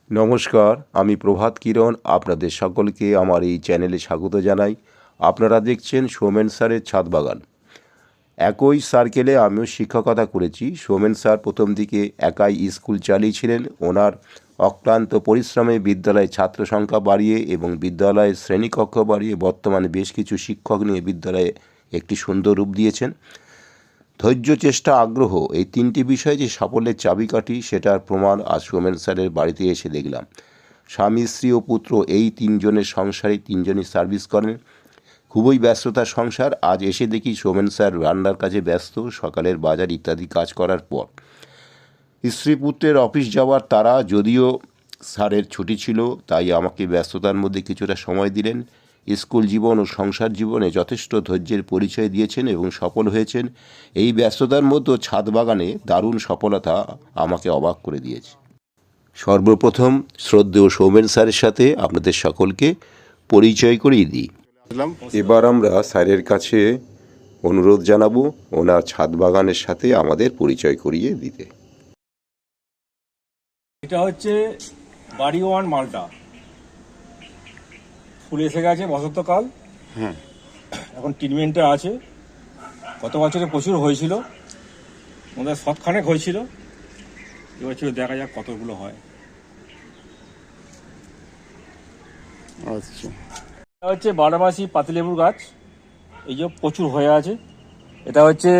নমস্কার, আমি প্রভাত কিরণ আপনাদের সকলকে আমার এই চ্যানেলে স্বাগত জানাই। আপনারা দেখছেন সৌমেন স্যারের ছাদ বাগান। একই সার্কেলে আমিও শিক্ষকতা করেছি। সৌমেন স্যার প্রথম দিকে একাই স্কুল চালিয়েছিলেন। ওনার অক্লান্ত পরিশ্রমে বিদ্যালয়ে ছাত্র সংখ্যা বাড়িয়ে এবং বিদ্যালয়ের শ্রেণীকক্ষ বাড়িয়ে বর্তমানে বেশ কিছু শিক্ষক নিয়ে বিদ্যালয়ে একটি সুন্দর রূপ দিয়েছেন। ধৈর্য, চেষ্টা, আগ্রহ এই তিনটি বিষয় যে সাফল্যের চাবিকাঠি সেটার প্রমাণ আজ সৌমেন স্যারের বাড়িতে এসে দেখলাম। স্বামী, স্ত্রী ও পুত্র এই তিনজনের সংসারে তিনজনই সার্ভিস করেন। খুবই ব্যস্ততার সংসার। আজ এসে দেখি সৌমেন স্যার রান্নার কাজে ব্যস্ত, সকালের বাজার ইত্যাদি কাজ করার পর। স্ত্রী পুত্রের অফিস যাওয়ার তারা, যদিও স্যারের ছুটি ছিল তাই আমাকে ব্যস্ততার মধ্যে কিছুটা সময় দিলেন। স্কুল জীবন ও সংসার জীবনে যথেষ্ট ধৈর্যের পরিচয় দিয়েছেন এবং সফল হয়েছেন। এই ব্যস্ততার মধ্যে ছাদ বাগানে দারুণ সফলতা আমাকে অবাক করে দিয়েছে। সর্বপ্রথম শ্রদ্ধেয় সৌমেন স্যারের সাথে আপনাদের সকলকে পরিচয় করিয়ে দিই। এবার আমরা স্যারের কাছে অনুরোধ জানাবো ওনার ছাদ বাগানের সাথে আমাদের পরিচয় করিয়ে দিতে। এটা হচ্ছে বাড়ি ওয়ান মালটা, ফুল এসে গেছে বসন্তকাল। এখন ট্রিটমেন্টে আছে। গত বছরে প্রচুর হয়েছিল, আমাদের সবখানেক হয়েছিল। এবছর দেখা যাক কতগুলো হয়। আচ্ছা, এটা হচ্ছে বারোমাসি পাতিলেবুর গাছ, এই যে প্রচুর হয়ে আছে। এটা হচ্ছে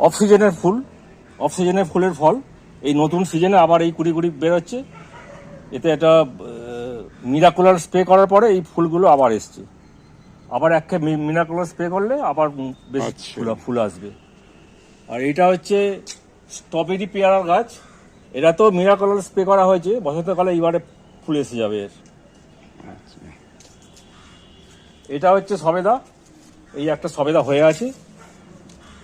অফ সিজনের ফুল, অফ সিজনের ফুলের ফল। এই নতুন সিজনে আবার এই কুড়ি কুড়ি বেরোচ্ছে। এতে একটা মিরাকুলার স্প্রে করার পরে এই ফুলগুলো আবার এসছে। আবার একটা মিরাকুলার স্প্রে করলে আবার বেশ ফুল আসবে। আর এটা হচ্ছে স্ট্রবেরি পেয়ারার গাছ। এটা তো মিরাকুলার স্প্রে করা হয়েছে, বসন্তকালে এইবারে ফুল এসে যাবে এর। এটা হচ্ছে সবেদা, এই একটা সবেদা হয়ে আছে।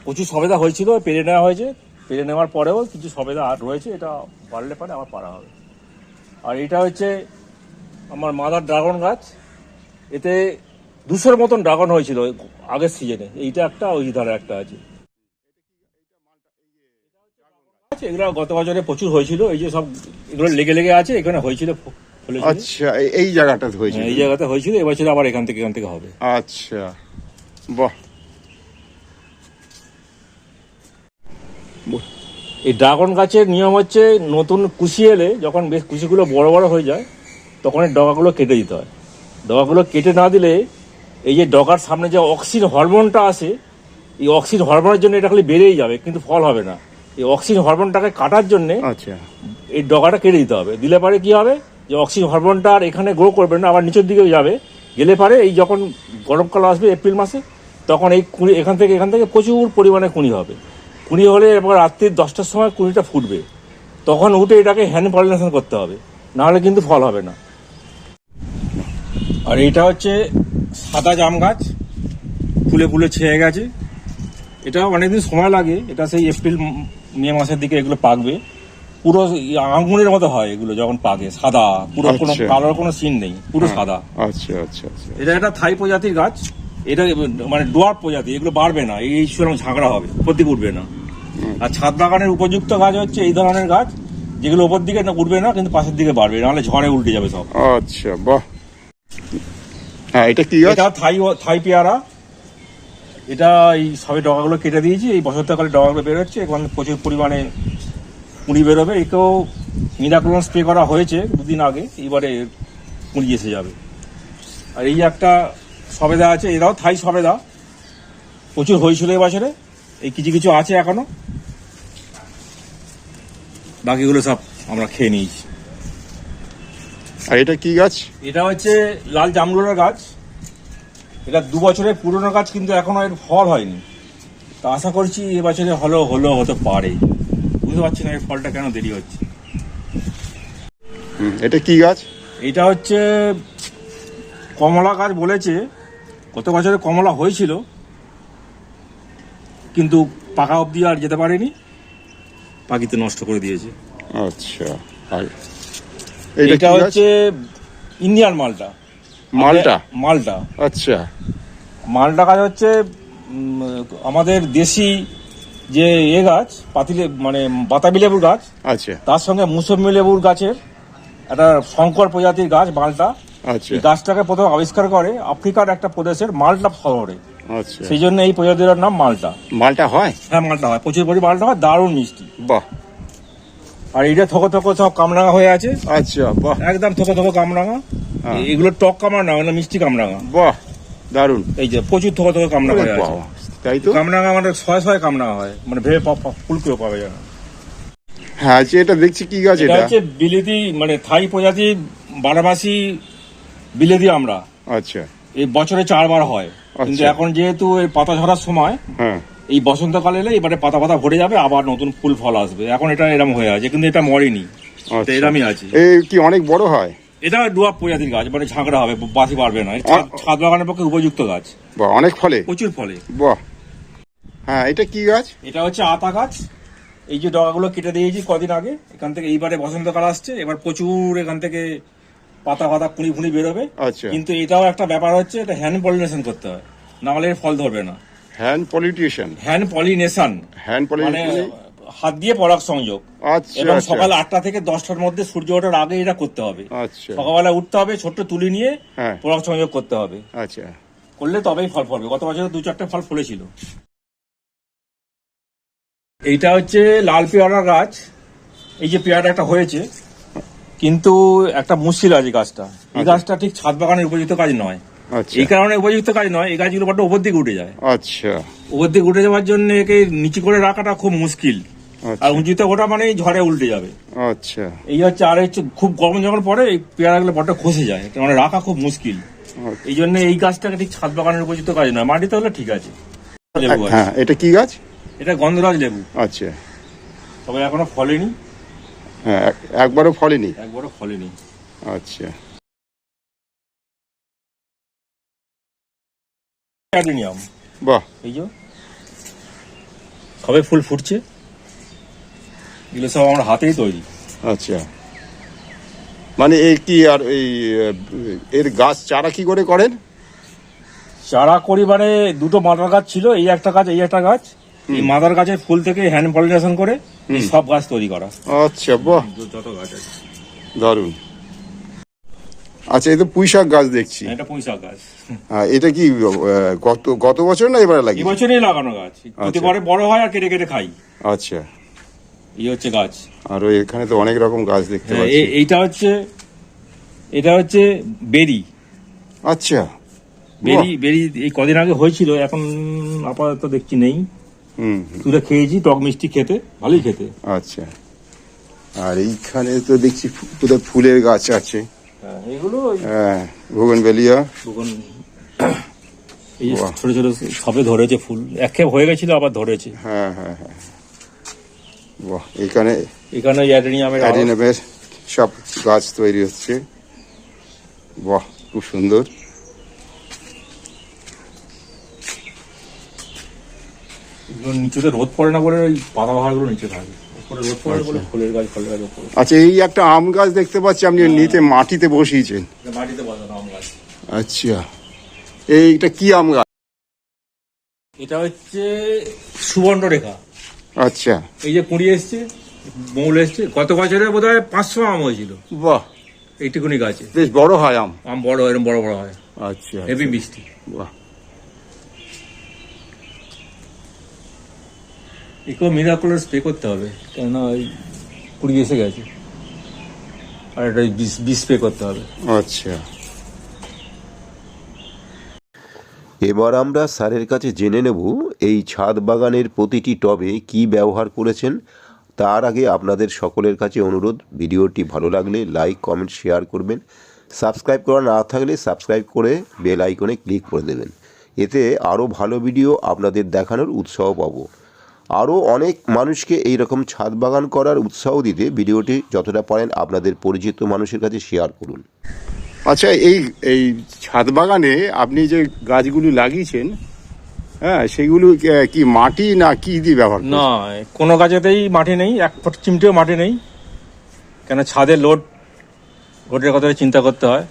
প্রচুর সবেদা হয়েছিল, পেরে নেওয়া হয়েছে। পেরে নেওয়ার পরেও কিছু সবেদা আর রয়েছে, এটা বাড়লে পরে আবার পারা হবে। আর এটা হচ্ছে আমার মাদার ড্রাগন গাছ। এতে 200-র মতন ড্রাগন হয়েছিল আগের সিজনে। এইটা একটা, ওই ধারে একটা আছে। এগুলো গত বছরে প্রচুর হয়েছিল। এই যে সব এগুলো লেগে লেগে আছে, এখানে হয়েছিল। আচ্ছা, এই জায়গাটাতে হয়েছিল। এই জায়গাতে হয়েছিল, এবছর আবার এখান থেকে হবে। আচ্ছা, বাহ। এই ড্রাগন গাছের নিয়ম হচ্ছে, নতুন কুশি এলে যখন বেশ কুশিগুলো বড় বড় হয়ে যায় তখন এই ডগাগুলো কেটে দিতে হয়। ডগাগুলো কেটে না দিলে এই যে ডগার সামনে যে অক্সিন হরমোনটা আসে, এই অক্সিন হরমোনের জন্য এটা খালি বেড়েই যাবে, কিন্তু ফল হবে না। এই অক্সিন হরমোনটাকে কাটার জন্য আচ্ছা, এই ডগাটা কেটে দিতে হবে। দিলে পারে কি হবে, যে অক্সিন হরমোনটা আর এখানে গ্রো করবে না, আবার নিচের দিকে যাবে। গেলে পারে এই যখন গরমকাল আসবে এপ্রিল মাসে, তখন এই কুঁড়ি এখান থেকে প্রচুর পরিমাণে কুঁড়ি হবে। কুঁড়ি হলে এবার রাত্রি 10টার সময় কুঁড়িটা ফুটবে, তখন উঠে এটাকে হ্যান্ড পলিনেশন করতে হবে, নাহলে কিন্তু ফল হবে না। আর এটা হচ্ছে সাদা জাম গাছ, ফুলে ফুলে ছেয়ে গেছে। এটা অনেকদিন সময় লাগে, এটা সেই এপ্রিল মে মাসের দিকে এগুলো পাকবে। পুরো আঙুরের মতো হয় এগুলো যখন পাকে, সাদা পুরো, কোনো কালার কোনো সিন নেই, পুরো সাদা। আচ্ছা আচ্ছা আচ্ছা। এটা একটা থাই প্রজাতির গাছ। এটা মানে ডোয়ার্ফ প্রজাতি, এগুলো বাড়বে না, এই সেরকম ঝাঁকড়া হবে, উপর দিকে উঠবে না। আর ছাদ বাগানের উপযুক্ত গাছ হচ্ছে এই ধরনের গাছ, যেগুলো উপর দিকে উঠবে না কিন্তু পাশের দিকে বাড়বে, নাহলে ঝড়ে উল্টে যাবে সব। আচ্ছা, বাহ। হ্যাঁ, এটা কি গাছ? এটা থাই পেয়ারা। এটা এই সবে ডগাগুলো কেটে দিয়েছি, এই বসন্তকালে ডগাগুলো বেরোচ্ছে, এখন প্রচুর পরিমাণে কুঁড়ি বেরোবে। একেও মিরাকুলার স্প্রে করা হয়েছে 2 দিন আগে, এবারে কুঁড়ি এসে যাবে। আর এই একটা সবেদা আছে, এটাও থাই সবেদা, প্রচুর হয়েছিল এবছরে। এই কিছু কিছু আছে এখনো, বাকিগুলো সব আমরা খেয়ে নিয়েছি। আর এটা কি গাছ? এটা হচ্ছে লাল জামরুলের গাছ। এটা 2 বছরের পুরনো গাছ, কিন্তু এখনো এর ফল হয়নি। তা আশা করছি এবছরে হতে পারে। বুঝতে পারছি না এর ফলটা কেন দেরি হচ্ছে। এটা কি গাছ? এটা হচ্ছে কমলা গাছ বলেছে। গত বছরে কমলা হয়েছিল, কিন্তু পাকা অবধি আর যেতে পারেনি, পাখিতে নষ্ট করে দিয়েছে। আচ্ছা, আর এটা হচ্ছে ইন্ডিয়ান মালটা। মালটা আচ্ছা, মালটা গাছ হচ্ছে আমাদের দেশি যে গাছ, পাতিলে মানে বাতাবি লেবুর গাছ। আচ্ছা, তার সঙ্গে মুসম্বি লেবুর গাছের একটা শঙ্কর প্রজাতির গাছ মালটা। আচ্ছা এই গাছটাকে প্রথম আবিষ্কার করে আফ্রিকার একটা প্রদেশের মালটা শহরে, আচ্ছা। সেই জন্য এই প্রজাতির নাম মালটা। মালটা হয়? হ্যাঁ মালটা হয়, প্রচুর পরিমাণে মালটা হয়, দারুণ মিষ্টি। বাহ। আর এইটা থোকো থোকো সব কামরাঙা হয়ে আছে। আচ্ছা বাহ, একদম থোকো থোকো কামরাঙা। হ্যাঁ। এগুলো টক কামরাঙা না, মিষ্টি কামরাঙা। বাহ দারুন। এই যে প্রচুর থোকো থোকো কামরাঙা হয়ে আছে। বাহ, তাই তো। কামরাঙা মানে শয়ে কামরাঙা হয়, মানে ভেবে ফুলকেও পাবে যায় না। হ্যাঁ আচ্ছা, এটা দেখছি কি গাছ এটা এটা? হচ্ছে বিলেতি, মানে থাই প্রজাতি 12 মাসি বিলেতি আমরা। আচ্ছা এই বছরে 4 বার হয়, কিন্তু আচ্ছা। এখন যেহেতু এই পাতা ঝরার সময়, হ্যাঁ এই বসন্তকাল এলে এবারে পাতা পাতা ভরে যাবে, আবার নতুন ফুল ফল আসবে। এখন এটা এরম হয়ে আছে, কিন্তু এটা মরেনি, আচ্ছা। এরমই আছে। এই কি অনেক বড় হয়? এটা ডুয়াব প্রজাতির গাছ, মানে ঝাঁকড়া হবে, বাসি পারবে না। ছাদ বাগানের পক্ষে উপযুক্ত গাছ, বাহ অনেক ফলে? প্রচুর ফলে। বাহ। হ্যাঁ এটা কি গাছ? এটা হচ্ছে আতা গাছ। এই যে ডগাগুলো কেটে দিয়েছি কদিন আগে, এখান থেকে এইবারে বসন্তকাল আসছে, এবার প্রচুর এখান থেকে পাতা পাতা কুড়ি ফুড়ি বেরোবে। আচ্ছা। কিন্তু এটাও একটা ব্যাপার হচ্ছে, এটা হ্যান্ড পলিনেশন করতে হয়, না হলে এর ফল ধরবে না। Hand politician? Hand pollination hand মানে পলিটিশিয়ান হাত দিয়ে পরাগ সংযোগ। আচ্ছা এবং আচ্ছা। সকাল 8টা থেকে 10টার মধ্যে সূর্য ওঠার আগে এটা করতে হবে। আচ্ছা সকালবেলা উঠতে হবে, ছোট্ট তুলি নিয়ে হ্যাঁ পরাগ সংযোগ করতে হবে, আচ্ছা। করলে তবেই ফল ফলবে। গত বছর 2-4টে ফল ফলেছিল। এইটা হচ্ছে লাল পেয়ারা গাছ। এই যে পেয়ারা একটা হয়েছে, কিন্তু একটা মুশকিল আছে গাছটা। এই গাছটা ঠিক ছাদ বাগানের উপযুক্ত কাজ নয়। আচ্ছা এই কারণে উপযুক্ত কাজ নয়, এই গাছগুলো বড্ড উপর দিকে উঠে যায়। আচ্ছা উপর দিকে উঠে যাওয়ার জন্য একে নিচু করে রাখাটা খুব মুশকিল। আর আচ্ছা উঁচুতে ওঠা মানে ঝড়ে উল্টে যাবে। আচ্ছা এই হচ্ছে। আর হচ্ছে খুব গরম যখন পড়ে, এই পেয়ারাগুলো বড্ড খসে যায়, মানে রাখা খুব মুশকিল। এই জন্য এই গাছটাকে ঠিক ছাদ বাগানের উপযুক্ত কাজ নয়, মাটিতে হলে ঠিক আছে। লেবু গাছ। হ্যাঁ এটা কি গাছ? এটা গন্ধরাজ লেবু, আচ্ছা। তবে এখনো ফলেনি। হ্যাঁ একবারও ফলেনি? একবারও ফলেনি। আচ্ছা অ্যাডেনিয়াম। বাহ। এই যে সবে ফুল ফুটছে, এগুলো সব আমার হাতেই তৈরি। আচ্ছা, মানে এই কি আর এই এর গাছ চারা কি করে করেন? চারা করি মানে দুটো মাদার গাছ ছিল, এই একটা গাছ এই একটা গাছ। এই মাদার গাছের ফুল থেকে হ্যান্ড পলিনেশন করে এই সব গাছ তৈরি করা। আচ্ছা বাহ, যত গাছ আছে দারুণ। আচ্ছা এই তো পুঁই শাক গাছ দেখছি। এটা পুঁই শাক গাছ। এটা কি গত বছর না এবারে লাগিয়েছেন? এবছরই লাগানো গাছ, প্রতিবারে বড় হয় আর কেটে কেটে খাই। আচ্ছা, এই হচ্ছে গাছ। আর এখানে তো অনেক রকম গাছ দেখতে পাচ্ছি। এটা হচ্ছে বেরি। আচ্ছা, বেরি এই কদিন আগে হয়েছিল, এখন আপাতত দেখছি নেই। তুলে খেয়েছি, টক মিষ্টি খেতে ভালোই খেতে। আচ্ছা, আর এইখানে তো দেখছি কোথায় ফুলের গাছ আছে। এগুলো হ্যাঁ, ভুগনভেলিয়া। এই ছোট ছোট সবে ধরেছে ফুল, একক্ষেপ হয়ে গেছিল আবার ধরেছে। হ্যাঁ হ্যাঁ হ্যাঁ, বাহ। এখানে অ্যাডেনিয়ামের সব গাছ তৈরি হচ্ছে। বাহ, খুব সুন্দর। নিচেতে রোদ পড়ে না বলে ওই পাতা বাহারগুলো নিচে থাকে, উপরে রোদ পড়ে বলে ফুলের গাছ ফলের গাছ উপরে। আচ্ছা, এই একটা আম গাছ দেখতে পাচ্ছি আপনি নিচে মাটিতে বসিয়েছেন। মাটিতে বসানো আম গাছ। আচ্ছা, এইটা কি আম গাছ? এটা হচ্ছে সুবর্ণরেখা। আচ্ছা, এই যে কুড়ি এসছে, মৌল এসছে। গত বছরে বোধ হয় 500 আম হয়েছিল। বাহ, এইটুকুনি গাছে বেশ বড় হয় আম। আম বড়, এরকম বড় বড় হয়। আচ্ছা, হেভি মিষ্টি। বাহ। একেও মিরাকুলার স্প্রে করতে হবে, কেননা ওই কুড়ি এসে গেছে, আর একটা বিষ স্প্রে করতে হবে। আচ্ছা, এবার আমরা স্যারের কাছে জেনে নেব এই ছাদ বাগানের প্রতিটি টবে কি ব্যবহার করেছেন। তার আগে আপনাদের সকলের কাছে অনুরোধ, ভিডিওটি ভালো লাগলে লাইক কমেন্ট শেয়ার করবেন। সাবস্ক্রাইব করা না থাকলে সাবস্ক্রাইব করে বেল আইকনে ক্লিক করে দেবেন, এতে আরও ভালো ভিডিও আপনাদের দেখানোর উৎসাহ পাবো। আরও অনেক মানুষকে এই রকম ছাদ বাগান করার উৎসাহ দিতে ভিডিওটি যতটা পারেন আপনাদের পরিচিত মানুষের কাছে শেয়ার করুন। আচ্ছা, এই ছাদ বাগানে আপনি যে গাছগুলো লাগিয়েছেন, হ্যাঁ, সেগুলো কি মাটি না কি দিয়ে ব্যবহার করেন? না, কোনো গাছেতেই মাটি নেই, এক ফুট চিমটেও মাটি নেই, কেন ছাদের লোডের কথা চিন্তা করতে হয়।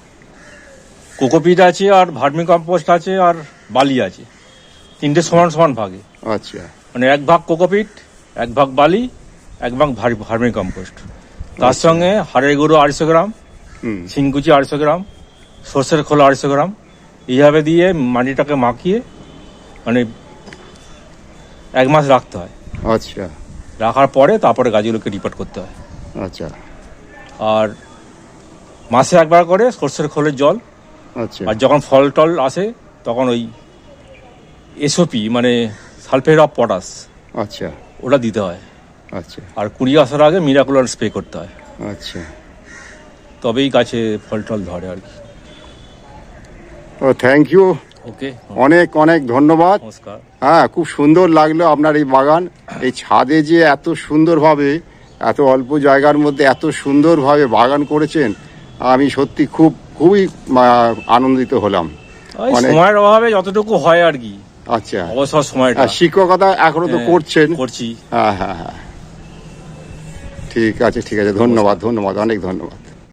কোকোপিট আছে, আর ভার্মি কম্পোস্ট আছে, আর বালি আছে, তিনটে সমান সমান ভাগে। আচ্ছা, মানে 1 ভাগ কোকোপিট, 1 ভাগ বালি, 1 ভাগ ভার্মি কম্পোস্ট। তার সঙ্গে হাড়ের গুঁড়ো 250 গ্রাম, শিংকুচি 250 গ্রাম, সর্ষের খোলা 250 গ্রাম, এইভাবে দিয়ে মাটিটাকে মাখিয়ে মানে 1 মাস রাখতে হয়। আচ্ছা রাখার পরে তারপরে গাছগুলোকে রিপোর্ট করতে হয়। আচ্ছা আর মাসে একবার করে সর্ষের খোলের জল, আচ্ছা আর যখন ফল টল আসে তখন ওই এসওপি মানে সালফেট অফ পটাশ আচ্ছা ওটা দিতে হয়। আচ্ছা আর কুড়ি আসার আগে মিরাকুলার স্প্রে করতে হয়, আচ্ছা। তবেই গাছে ফল টল ধরে আর কি। ও থ্যাংক ইউ, ওকে, অনেক অনেক ধন্যবাদ। নমস্কার। হ্যাঁ, খুব সুন্দর লাগলো আপনার এই বাগান। এই ছাদে যে এত সুন্দরভাবে, এত অল্প জায়গার মধ্যে এত সুন্দরভাবে বাগান করেছেন, আমি সত্যি খুবই আনন্দিত হলাম। সময়ের অভাবে যতটুকু হয় আর কি। আচ্ছা, অবসর সময়টা শিক্ষকতা এখনো তো করছেন? করছি। হ্যাঁ হ্যাঁ হ্যাঁ, ঠিক আছে ঠিক আছে, ধন্যবাদ ধন্যবাদ, অনেক ধন্যবাদ।